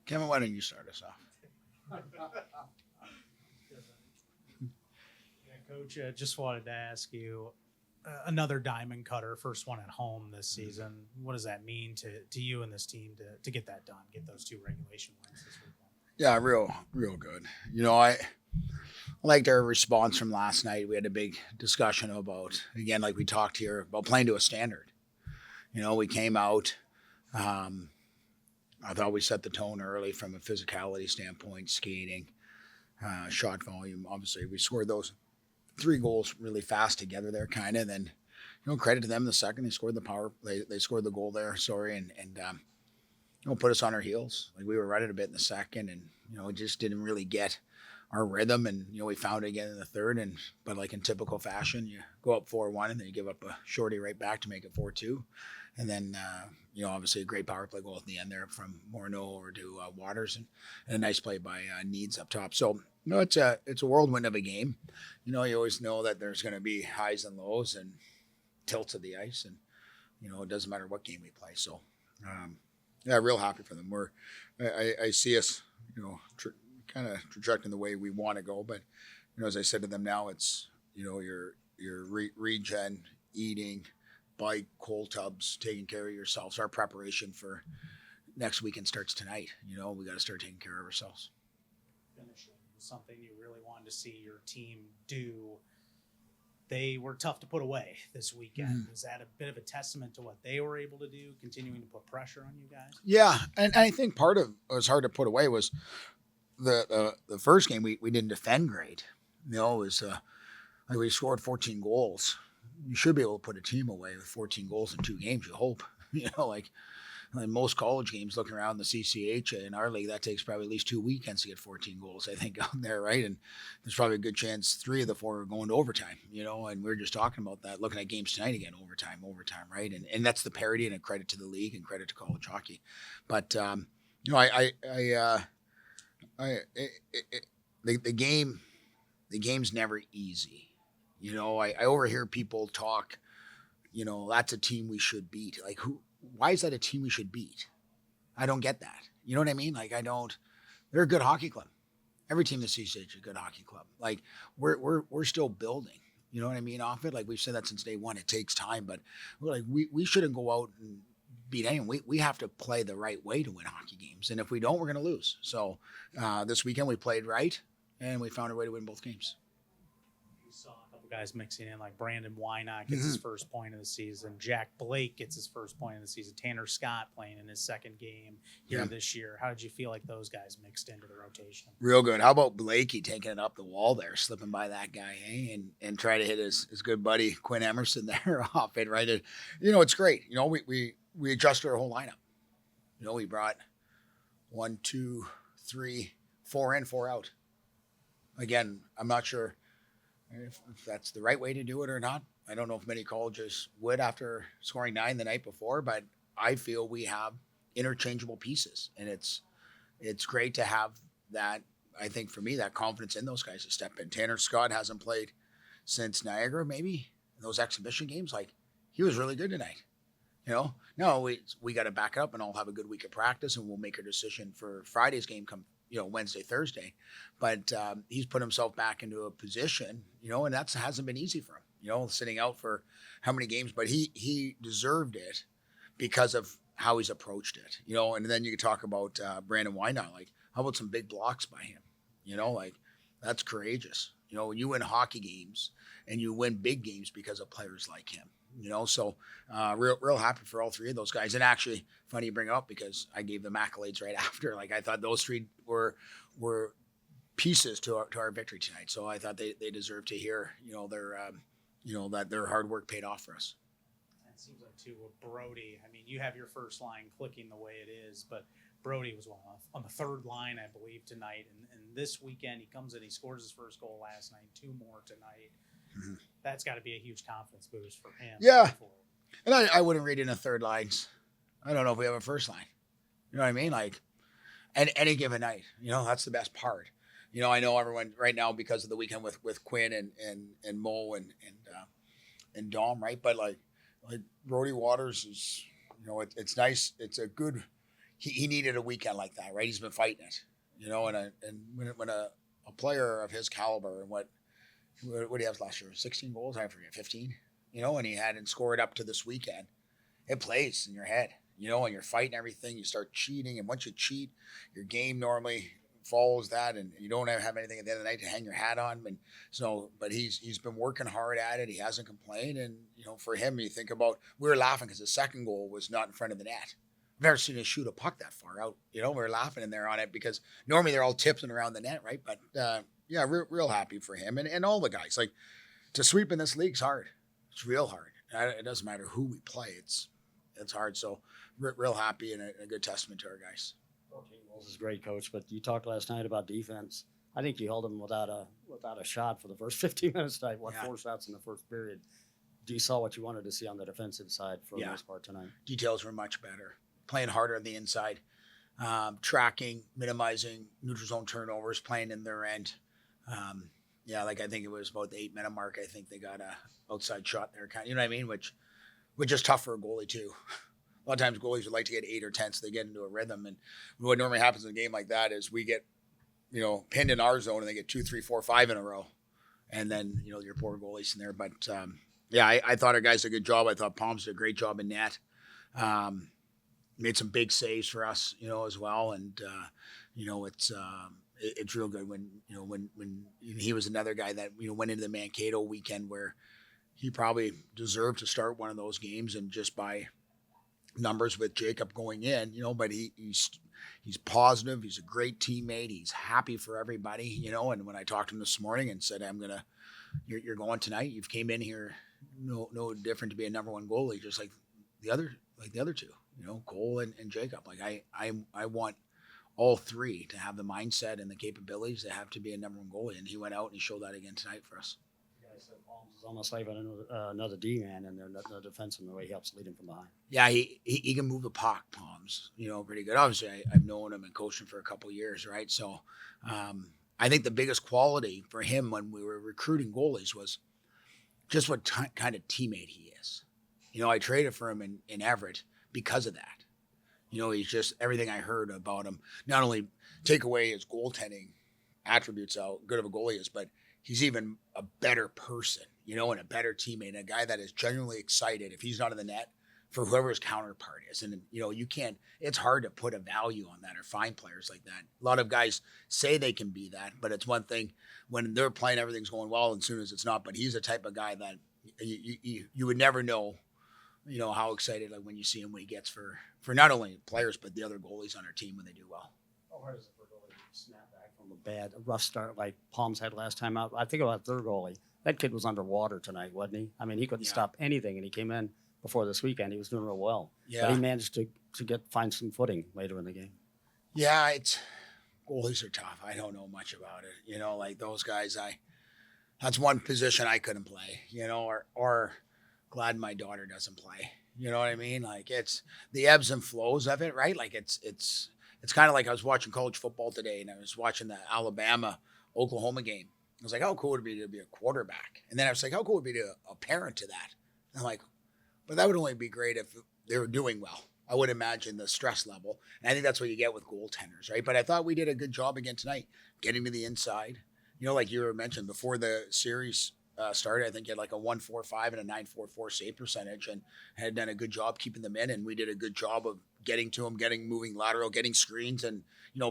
Kevin, why don't you start us off? Yeah, Coach, just wanted to ask you another diamond cutter, first one at home this season. What does that mean to you and this team to get that done, get those two regulation wins this weekend? Yeah, real good. I liked our response from last night. We had a big discussion about, again, like we talked here, about playing to a standard. We came out. Um, I thought we set the tone early from a physicality standpoint, skating, shot volume. Obviously, we scored those 3 goals really fast together there, kind of. Then, credit to them. The second they scored the power, they scored the goal there. Sorry, and put us on our heels. Like we were right at a bit in the second, and it just didn't really get our rhythm. And we found it again in the third. But like in typical fashion, you go up 4-1, and then you give up a shorty right back to make it 4-2. And then, obviously a great power play goal at the end there from Morneau over to Waters, and a nice play by Needs up top. So, it's a whirlwind of a game. You always know that there's going to be highs and lows and tilts of the ice, and it doesn't matter what game we play. So, yeah, real happy for them. I see us, kind of trajecting the way we want to go. But, as I said to them now, it's your regen, eating, bike, cold tubs, taking care of yourselves. Our preparation for next weekend starts tonight. We got to start taking care of ourselves. Finishing was something you really wanted to see your team do. They were tough to put away this weekend. Mm-hmm. Was that a bit of a testament to what they were able to do, continuing to put pressure on you guys? Yeah, and I think part of what was hard to put away was the first game we didn't defend great. It was like we scored 14 goals. You should be able to put a team away with 14 goals in 2 games, you hope. Like most college games, looking around the CCHA in our league, that takes probably at least 2 weekends to get 14 goals, I think, out there, right? And there's probably a good chance 3 of the 4 are going to overtime, and we were just talking about that, looking at games tonight again, overtime, right? And that's the parity, and a credit to the league and credit to college hockey. But, the game's never easy. I overhear people talk, that's a team we should beat. Like, why is that a team we should beat? I don't get that. You know what I mean? Like, they're a good hockey club. Every team in the CCH is a good hockey club. Like, we're still building. You know what I mean? Off it. Like, we've said that since day one. It takes time, but we shouldn't go out and beat anyone. We have to play the right way to win hockey games. And if we don't, we're going to lose. So this weekend we played right, and we found a way to win both games. We saw a couple guys mixing in, like Brandon Wynot gets his first point of the season. Jack Blake gets his first point of the season. Tanner Scott playing in his second game here this year. How did you feel like those guys mixed into the rotation? Real good. How about Blakey taking it up the wall there, slipping by that guy, and try to hit his good buddy Quinn Emerson there off it, right? It's great. We adjusted our whole lineup. We brought 1, 2, 3, 4 in, 4 out. Again, I'm not sure if that's the right way to do it or not. I don't know if many colleges would after scoring 9 the night before, but I feel we have interchangeable pieces, and it's great to have that. I think for me, that confidence in those guys to step in. Tanner Scott hasn't played since Niagara, maybe those exhibition games. Like, he was really good tonight. No, we got to back up and all have a good week of practice, and we'll make a decision for Friday's game come Wednesday, Thursday. But he's put himself back into a position, and that hasn't been easy for him, sitting out for how many games. But he deserved it because of how he's approached it, And then you can talk about Brandon Wynot. Like, how about some big blocks by him? Like, that's courageous. You win hockey games and you win big games because of players like him. So real happy for all 3 of those guys. And actually, funny you bring it up because I gave them accolades right after. Like, I thought those 3 were pieces to our victory tonight. So I thought they deserved to hear, that their hard work paid off for us. It seems like too with Brody. I mean, you have your first line clicking the way it is, but Brody was on the 3rd line, I believe, tonight. And this weekend, he comes in, he scores his first goal last night, 2 more tonight. Mm-hmm. That's got to be a huge confidence boost for him. Yeah. And I wouldn't read in a 3rd lines. I don't know if we have a first line. You know what I mean? Like, and any given night, that's the best part. I know everyone right now because of the weekend with Quinn and Mo and Dom, right? But like Brody Waters is, it's nice. It's a good he needed a weekend like that, right? He's been fighting it, and when a player of his caliber and what do you have last year? 16 goals, I forget, 15, and he hadn't scored up to this weekend. It plays in your head, and you're fighting everything. You start cheating, and once you cheat, your game normally follows that, and you don't have anything at the end of the night to hang your hat on. And so, but he's been working hard at it. He hasn't complained, and for him, you think about, we were laughing because the second goal was not in front of the net. I've never seen him shoot a puck that far out. We were laughing in there on it because normally they're all tipping around the net, right? But yeah, real happy for him and all the guys. Like, to sweep in this league's hard. It's real hard. It doesn't matter who we play. It's hard. So real happy and a good testament to our guys. 14 goals is great, Coach. But you talked last night about defense. I think you held them without a shot for the first 15 minutes tonight. 4 shots in the first period. You saw what you wanted to see on the defensive side for the most part tonight. Details were much better. Playing harder on the inside, tracking, minimizing neutral zone turnovers, playing in their end. I think it was about the 8-minute mark. I think they got a outside shot there, kind of, you know what I mean? Which is tough for a goalie too. A lot of times goalies would like to get 8 or 10 so they get into a rhythm. And what normally happens in a game like that is we get, pinned in our zone and they get 2, 3, 4, 5 in a row. And then, your poor goalie's in there. But I thought our guys did a good job. I thought Palms did a great job in net. Made some big saves for us, as well. And, it's real good when he was another guy that, went into the Mankato weekend where he probably deserved to start one of those games, and just by numbers with Jacob going in, but he's positive. He's a great teammate. He's happy for everybody, and when I talked to him this morning and said, you're going tonight. You've came in here no different to be a number one goalie, just like the other two, Cole and Jacob. Like I want all three to have the mindset and the capabilities to have to be a number one goalie. And he went out and he showed that again tonight for us. Yeah, I said Palms is almost like another D-man, and they're the defense in the way he helps lead him from behind. Yeah, he can move the puck, Palms, pretty good. Obviously, I've known him and coached him for a couple of years, right? So I think the biggest quality for him when we were recruiting goalies was just what kind of teammate he is. I traded for him in Everett because of that. He's just, everything I heard about him, not only take away his goaltending attributes, how good of a goalie he is, but he's even a better person, and a better teammate, a guy that is genuinely excited if he's not in the net for whoever his counterpart is. And, it's hard to put a value on that or find players like that. A lot of guys say they can be that, but it's one thing when they're playing, everything's going well, and as soon as it's not. But he's the type of guy that you would never know, how excited, like, when you see him, when he gets for not only players, but the other goalies on our team when they do well. How hard is it for a goalie to snap back from a rough start like Palms had last time out? I think about their goalie. That kid was underwater tonight, wasn't he? I mean, he couldn't stop anything, and he came in before this weekend. He was doing real well. Yeah. But he managed to find some footing later in the game. Yeah, goalies are tough. I don't know much about it. Like those guys, that's one position I couldn't play, or glad my daughter doesn't play. You know what I mean? Like, it's the ebbs and flows of it, right? Like it's kind of like I was watching college football today, and I was watching the Alabama-Oklahoma game. I was like, how cool would it be to be a quarterback? And then I was like, how cool would it be to a parent to that? And I'm like, but that would only be great if they were doing well. I would imagine the stress level. And I think that's what you get with goaltenders, right? But I thought we did a good job again tonight, getting to the inside. Like you were mentioned before the series started, I think you had like a 1.45 and a 9.44 save percentage, and had done a good job keeping them in. And we did a good job of getting to them, moving lateral, getting screens, and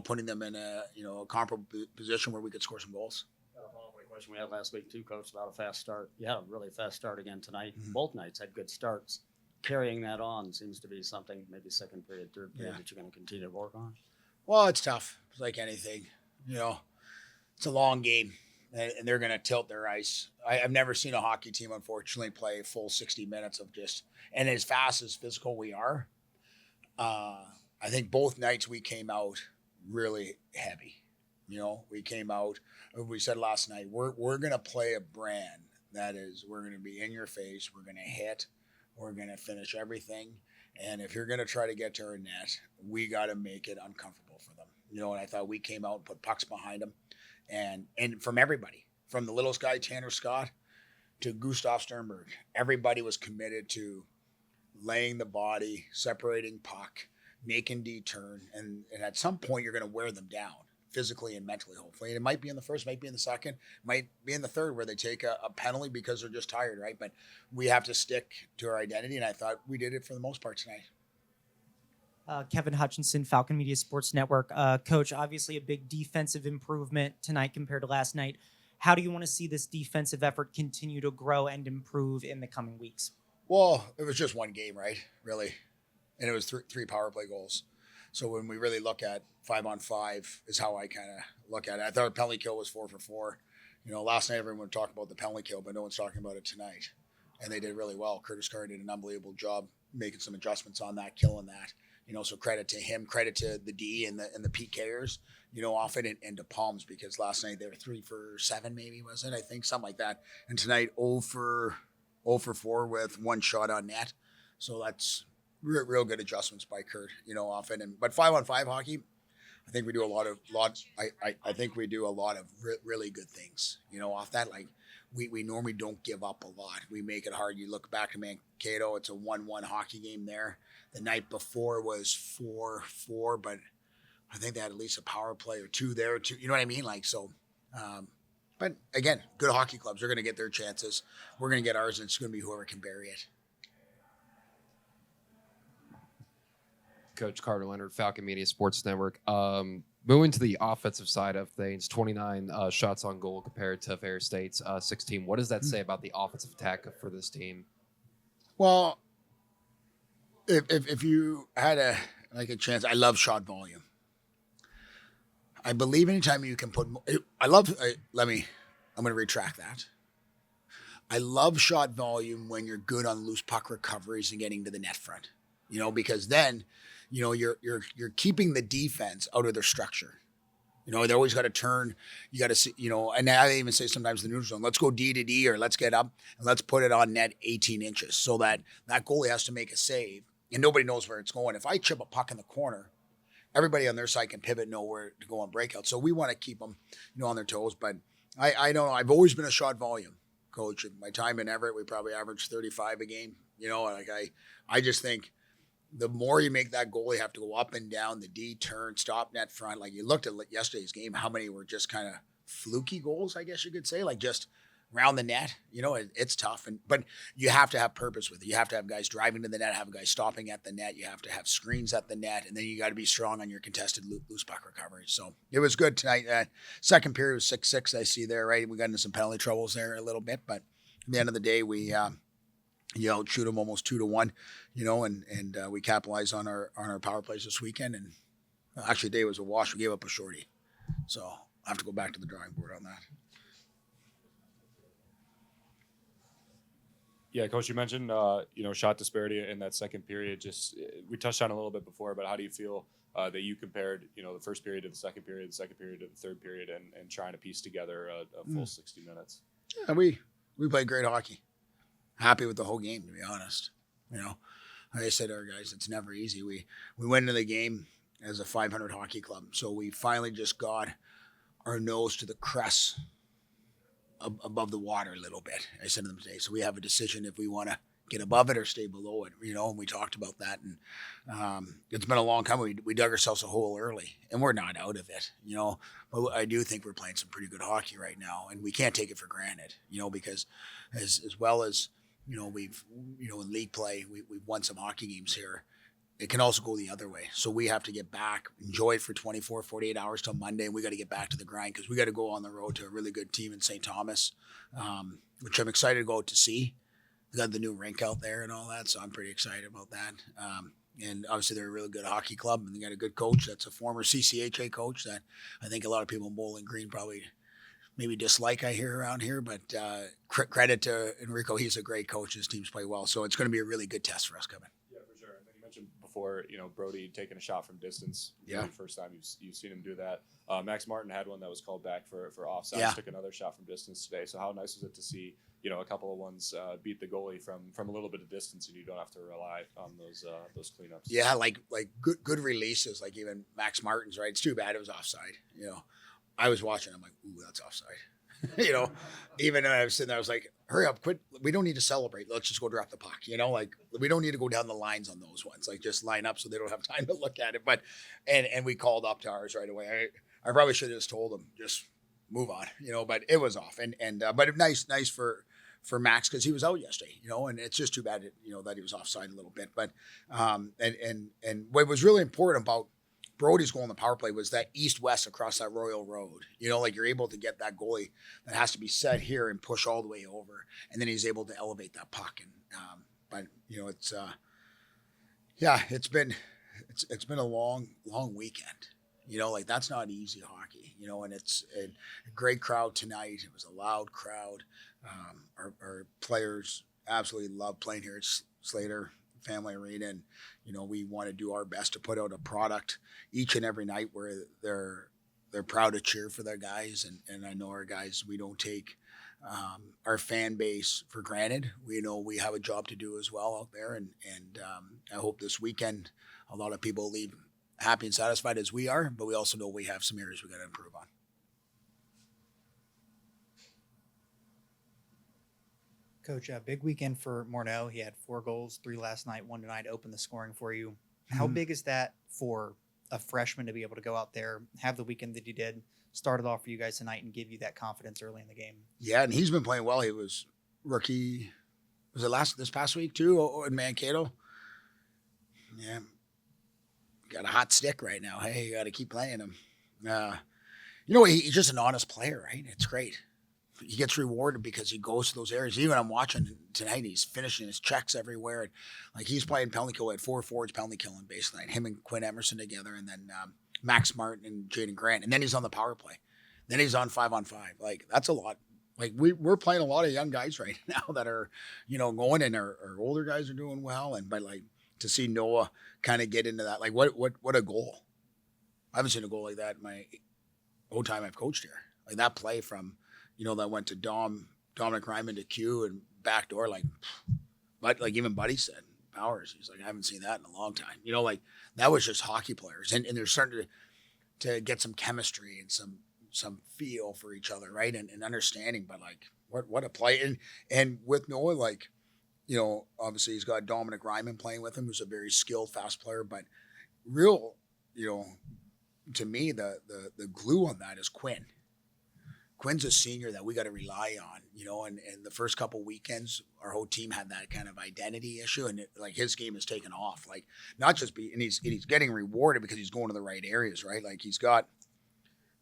putting them in a comparable position where we could score some goals. Question we had last week too, Coach, about a fast start. You had a really fast start again tonight. Mm-hmm. Both nights had good starts. Carrying that on seems to be something, maybe second period, third period, that you're going to continue to work on. Well, it's tough. It's like anything, it's a long game, and they're going to tilt their ice. I've never seen a hockey team, unfortunately, play full 60 minutes of and as fast as physical we are, I think both nights we came out really heavy. We came out, we said last night, we're going to play a brand that is, we're going to be in your face. We're going to hit, we're going to finish everything. And if you're going to try to get to our net, we got to make it uncomfortable for them. And I thought we came out and put pucks behind them, and from everybody, from the littlest guy, Tanner Scott, to Gustav Sternberg, everybody was committed to laying the body, separating puck, making D turn, and at some point you're going to wear them down physically and mentally, hopefully. And it might be in the first, might be in the second, might be in the third where they take a penalty because they're just tired, right? But we have to stick to our identity, and I thought we did it for the most part tonight. Kevin Hutchinson, Falcon Media Sports Network. Coach, obviously a big defensive improvement tonight compared to last night. How do you want to see this defensive effort continue to grow and improve in the coming weeks? Well, it was just one game, right? Really. And it was three power play goals. So when we really look at 5-on-5 is how I kind of look at it. I thought penalty kill was 4 for 4. Last night everyone talked about the penalty kill, but no one's talking about it tonight. And they did really well. Curtis Carr did an unbelievable job making some adjustments on that, killing that. So credit to him, credit to the D and the PKers, often and to Palms, because last night they were 3 for 7, maybe, was it? I think something like that. And tonight 0 for 4 with 1 shot on net. So that's real good adjustments by Kurt, often. But 5-on-5 hockey, I think we do I think we do a lot of really good things, off that. Like we normally don't give up a lot. We make it hard. You look back to Mankato, it's a 1-1 hockey game there. The night before was 4-4, but I think they had at least a power play or 2 there too. You know what I mean? But again, good hockey clubs are going to get their chances. We're going to get ours, and it's going to be whoever can bury it. Coach Carter Leonard, Falcon Media Sports Network. Moving to the offensive side of things, 29 shots on goal compared to Ferris State's 16. What does that say about the offensive attack for this team? Well, if you had a chance, I love shot volume. I believe anytime you can put, I'm going to retract that. I love shot volume when you're good on loose puck recoveries and getting to the net front, because then, you're keeping the defense out of their structure. They always got to turn. You got to see, and I even say sometimes the neutral zone, let's go D to D, or let's get up and let's put it on net 18 inches so that goalie has to make a save and nobody knows where it's going. If I chip a puck in the corner, everybody on their side can pivot, know where to go on breakout. So we want to keep them, on their toes. But I don't know. I've always been a shot volume coach. In my time in Everett, we probably averaged 35 a game. I just think the more you make that goalie have to go up and down, the D turn, stop net front. Like you looked at yesterday's game, how many were just kind of fluky goals, I guess you could say, like just around the net. It's tough, but you have to have purpose with it. You have to have guys driving to the net, have guys stopping at the net. You have to have screens at the net, and then you got to be strong on your contested loose puck recovery. So it was good tonight. Second period was 6-6. I see there, right? We got into some penalty troubles there a little bit, but at the end of the day, we shoot them almost 2-1, and we capitalized on our power plays this weekend. And actually, the day was a wash. We gave up a shorty, so I have to go back to the drawing board on that. Yeah, Coach, you mentioned shot disparity in that second period. Just we touched on it a little bit before, but how do you feel that you compared the first period to the second period to the third period, and trying to piece together a full 60 minutes? Yeah, we played great hockey. Happy with the whole game, to be honest. Like I said to our guys, it's never easy. We went into the game as a 500 hockey club, so we finally just got our nose to the crest above the water a little bit. I said to them today, so we have a decision if we want to get above it or stay below it, and we talked about that. And it's been a long time. We dug ourselves a hole early, and we're not out of it, but I do think we're playing some pretty good hockey right now, and we can't take it for granted, because as well as, we've, in league play, we've won some hockey games here. It can also go the other way. So we have to get back, enjoy it for 24, 48 hours till Monday, and we got to get back to the grind because we got to go on the road to a really good team in St. Thomas, which I'm excited to go out to see. We got the new rink out there and all that, so I'm pretty excited about that. And obviously they're a really good hockey club, and they got a good coach that's a former CCHA coach that I think a lot of people in Bowling Green probably maybe dislike, I hear around here, but credit to Enrico. He's a great coach. His teams play well, so it's going to be a really good test for us coming. Yeah, for sure. And then you mentioned before, Brody taking a shot from distance. Yeah. The first time you've seen him do that. Max Martin had one that was called back for offside. Yeah. Took another shot from distance today. So how nice is it to see, a couple of ones beat the goalie from a little bit of distance, and you don't have to rely on those cleanups. Yeah, like good releases, like even Max Martin's, right? It's too bad it was offside. I was watching. I'm like, ooh, that's offside. you know, even when I was sitting there, I was like, hurry up, quit. We don't need to celebrate. Let's just go drop the puck. You know, like we don't need to go down the lines on those ones. Like just line up so they don't have time to look at it. But and we called up to ours right away. I probably should have just told them just move on. You know, but it was off. And but nice for Max because he was out yesterday. You know, and it's just too bad that he was offside a little bit. But and what was really important about Brody's goal in the power play was that east-west across that Royal Road. You know, like you're able to get that goalie that has to be set here and push all the way over, and then he's able to elevate that puck. And but you know, it's it's been a long weekend. You know, like that's not easy hockey. You know, and it's a great crowd tonight. It was a loud crowd. Our players absolutely love playing here at Slater Family Arena, and you know we want to do our best to put out a product each and every night where they're proud to cheer for their guys, and I know our guys, we don't take our fan base for granted. We know we have a job to do as well out there, and I hope this weekend a lot of people leave happy and satisfied as we are, but we also know we have some areas we got to improve on. Coach, a big weekend for Morneau. He had 4 goals, 3 last night, 1 tonight, opened the scoring for you. How big is that for a freshman to be able to go out there, have the weekend that he did, start it off for you guys tonight and give you that confidence early in the game? Yeah, and he's been playing well. He was rookie, was it this past week too in Mankato? Yeah. Got a hot stick right now. Hey, you got to keep playing him. You know, he's just an honest player, right? It's great. He gets rewarded because he goes to those areas. Even I'm watching tonight, he's finishing his checks everywhere. And, like he's playing penalty kill. He had 4 forwards penalty killing basically. Him and Quinn Emerson together, and then Max Martin and Jaden Grant. And then he's on the power play. Then he's on 5-on-5. Like that's a lot. Like we're playing a lot of young guys right now that are, you know, going, and our older guys are doing well. But like to see Noah kind of get into that, like what a goal. I haven't seen a goal like that in my whole time I've coached here. Like that play from, you know, that went to Dominic Ryman to Q and backdoor, but like even Buddy said, Powers, he's like, I haven't seen that in a long time. You know, like that was just hockey players, and they're starting to get some chemistry and some feel for each other, right, and understanding. But like, what a play, and with Noah, like, you know, obviously he's got Dominic Ryman playing with him, who's a very skilled, fast player, but real, you know, to me, the glue on that is Quinn. Quinn's a senior that we got to rely on, you know, and the first couple weekends, our whole team had that kind of identity issue, and like his game has taken off, like not just and he's getting rewarded because he's going to the right areas, right? Like he's got,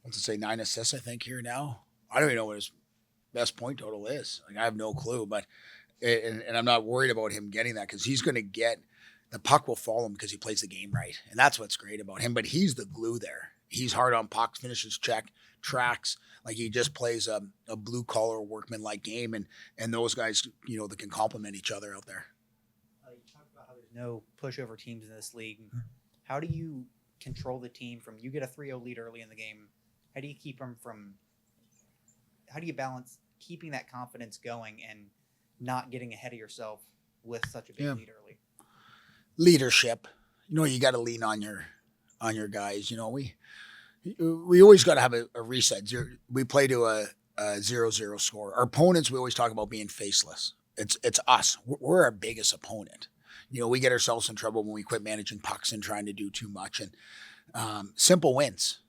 let's say 9 assists, I think here now. I don't even know what his best point total is. Like I have no clue, but, and I'm not worried about him getting that because he's going to get, the puck will follow him because he plays the game right. And that's what's great about him, but he's the glue there. He's hard on pucks, finishes check, tracks, like he just plays a blue collar workman-like game, and those guys, you know, that can complement each other out there. You talked about how there's no pushover teams in this league. How do you control the team from, you get a 3-0 lead early in the game, how do you keep them from, how do you balance keeping that confidence going and not getting ahead of yourself with such a big lead early? Leadership. You know, you got to lean on your guys. You know, we always got to have a reset. We play to a 0-0 score. Our opponents, we always talk about being faceless. It's us. We're our biggest opponent. You know, we get ourselves in trouble when we quit managing pucks and trying to do too much. And simple wins,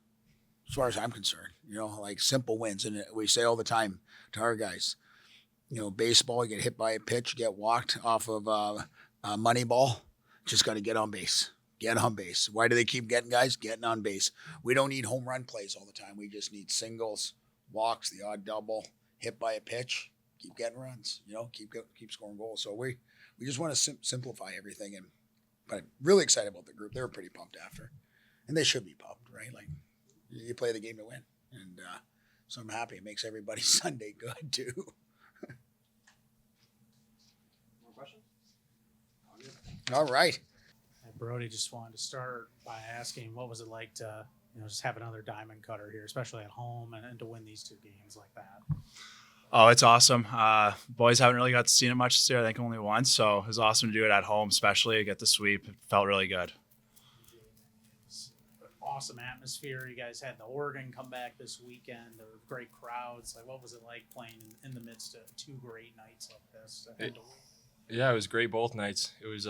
as far as I'm concerned. You know, like simple wins. And we say all the time to our guys, you know, baseball, you get hit by a pitch, get walked off of a money ball. Just got to get on base. Get on base. Why do they keep getting guys? Getting on base. We don't need home run plays all the time. We just need singles, walks, the odd double, hit by a pitch, keep getting runs, you know, keep scoring goals. So we just want to simplify everything. But really excited about the group. They were pretty pumped after. And they should be pumped, right? Like you play the game to win. And so I'm happy. It makes everybody's Sunday good too. More questions? All right. Brody, just wanted to start by asking, what was it like to, you know, just have another diamond cutter here, especially at home, and to win these 2 games like that? Oh, it's awesome. Boys haven't really got to see it much this year. I think only once, so it was awesome to do it at home, especially get the sweep. It felt really good. awesome atmosphere. You guys had the Oregon come back this weekend. There were great crowds. Like, what was it like playing in the midst of two great nights like this? Yeah, it was great both nights. It was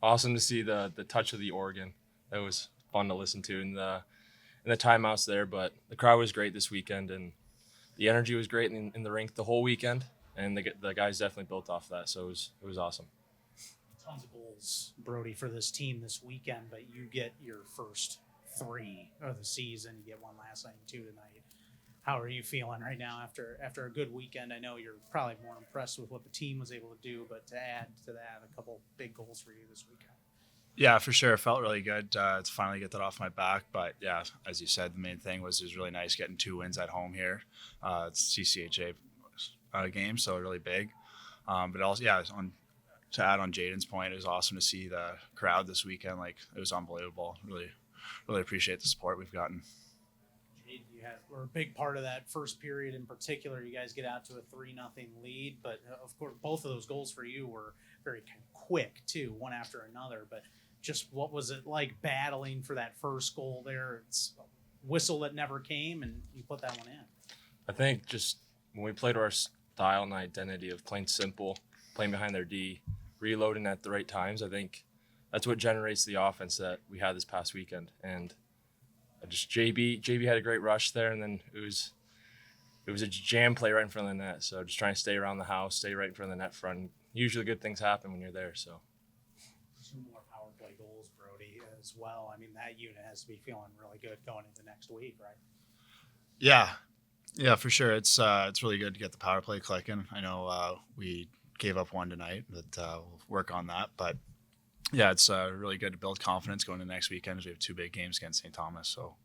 awesome to see the touch of the Oregon. That was fun to listen to in the timeouts there. But the crowd was great this weekend, and the energy was great in the rink the whole weekend. And the guys definitely built off that, so it was awesome. Tons of goals, Brody, for this team this weekend, but you get your first 3 of the season. You get one last night and 2 tonight. How are you feeling right now after a good weekend? I know you're probably more impressed with what the team was able to do, but to add to that, a couple big goals for you this weekend. Yeah, for sure. It felt really good to finally get that off my back. But yeah, as you said, the main thing was it was really nice getting 2 wins at home here. It's CCHA game, so really big. But also, yeah, to add on Jaden's point, it was awesome to see the crowd this weekend. Like, it was unbelievable. Really appreciate the support we've gotten. Jade, you were a big part of that first period in particular. You guys get out to a 3-0 lead, but of course, both of those goals for you were very kind of quick too, one after another. But just what was it like battling for that first goal there? It's a whistle that never came, and you put that one in. I think just when we played our style and identity of playing simple, playing behind their D, reloading at the right times, I think that's what generates the offense that we had this past weekend. And just JB had a great rush there, and then it was a jam play right in front of the net. So just trying to stay around the house, stay right in front of the net front. Usually good things happen when you're there. So 2 more power play goals, Brody, as well. I mean, that unit has to be feeling really good going into next week, right? Yeah, for sure. It's really good to get the power play clicking. I know we gave up 1 tonight, but we'll work on that. But yeah, it's really good to build confidence going into next weekend as we have 2 big games against St. Thomas. So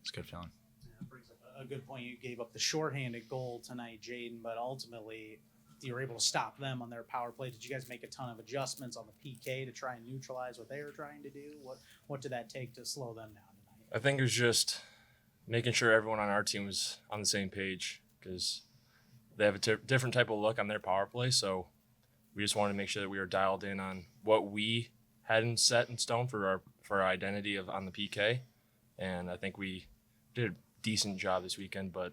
it's a good feeling. Yeah, that brings up a good point. You gave up the shorthanded goal tonight, Jaden, but ultimately you were able to stop them on their power play. Did you guys make a ton of adjustments on the PK to try and neutralize what they were trying to do? What did that take to slow them down tonight? I think it was just making sure everyone on our team was on the same page, because they have a different type of look on their power play. So we just wanted to make sure that we were dialed in on what we hadn't set in stone for our identity on the PK. And I think we did a decent job this weekend, but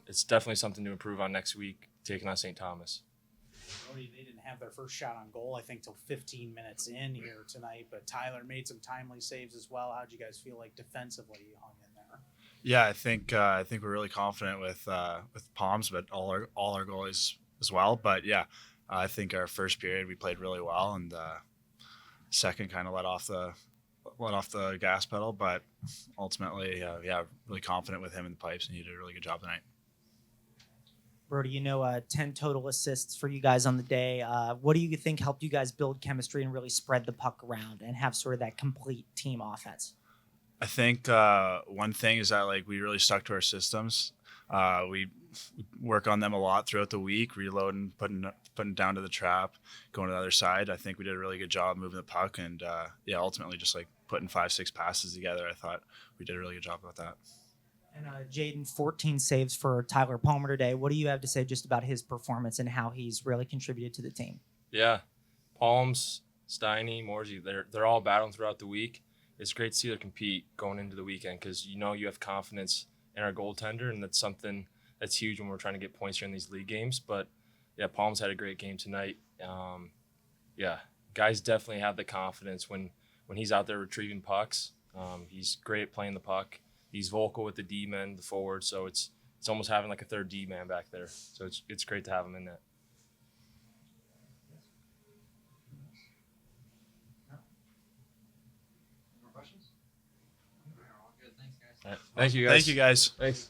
it's definitely something to improve on next week, taking on St. Thomas. Brody, they didn't have their first shot on goal, I think, till 15 minutes in here tonight, but Tyler made some timely saves as well. How'd you guys feel like defensively you hung in there? Yeah, I think we're really confident with Palms, but all our goalies as well. But yeah, I think our first period we played really well, and second kind of let off the gas pedal. But ultimately, really confident with him in the pipes, and he did a really good job tonight. Brody, 10 total assists for you guys on the day. What do you think helped you guys build chemistry and really spread the puck around and have sort of that complete team offense? I think one thing is that we really stuck to our systems. We work on them a lot throughout the week, reloading, putting down to the trap, going to the other side. I think we did a really good job moving the puck, and ultimately just putting 5-6 passes together. I thought we did a really good job about that. And Jaden, 14 saves for Tyler Palmer today. What do you have to say just about his performance and how he's really contributed to the team? Yeah, Palms, Steiny, Morsey, they're all battling throughout the week. It's great to see them compete going into the weekend, because you have confidence in our goaltender, and that's something that's huge when we're trying to get points here in these league games. But yeah, Palms had a great game tonight. Guys definitely have the confidence when he's out there retrieving pucks. He's great at playing the puck. He's vocal with the D-men, the forward, so it's almost having a third D-man back there. So it's great to have him in that. More questions? All right, all good. Thanks, guys. All right. Thank you, guys. Thank you, guys. Thanks.